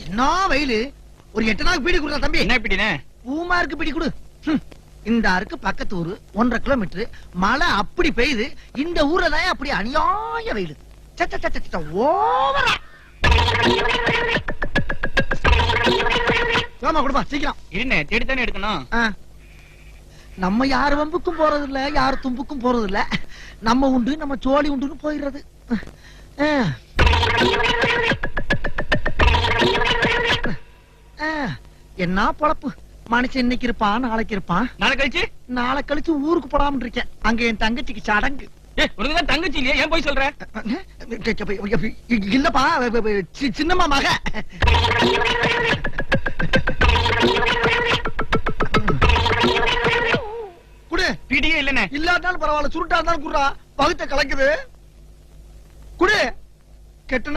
என்ன வெயிலு, ஒரு 8 நாள் பீடி குடுறா தம்பி. என்ன பீடினே? பூமாருக்கு பீடி குடு. இந்த அருக்கு பக்கத்து ஊரு 1.5 கிலோமீட்டர். மழை அப்படி பெய்யுது. இந்த ஊர்ல தான் அப்படி அநியாய வெயிலு. ஓவரா. ஆமா கொடுப்பா சீக்கிரம். இருண்ணே, தேடித்தானே எடுக்கணும். நம்ம யாரு வம்புக்கும் போறது இல்ல, யாரு தும்புக்கும் போறது இல்ல. நம்ம உண்டு, நம்ம சோழி உண்டுன்னு போயிடுறது. என்ன பொழப்பு. மனுஷன் இன்னைக்கு இருப்பான், நாளைக்கு இருப்பான். நாளை கழிச்சு ஊருக்கு போடாம இருக்கேன். அங்க என் தங்கச்சிக்கு சடங்கு. உனக்குதான் தங்கச்சி இல்லையா? ஏன் போய் சொல்ற? இல்லப்பா, சின்னம்மா மக. குடு. பீடியே இல்லனே. இல்லாட்டாலும் பரவாயில்ல, சுருட்டா இருந்தாலும் குடுறா. பகுத்த கலக்குது. குடு. கெட்ட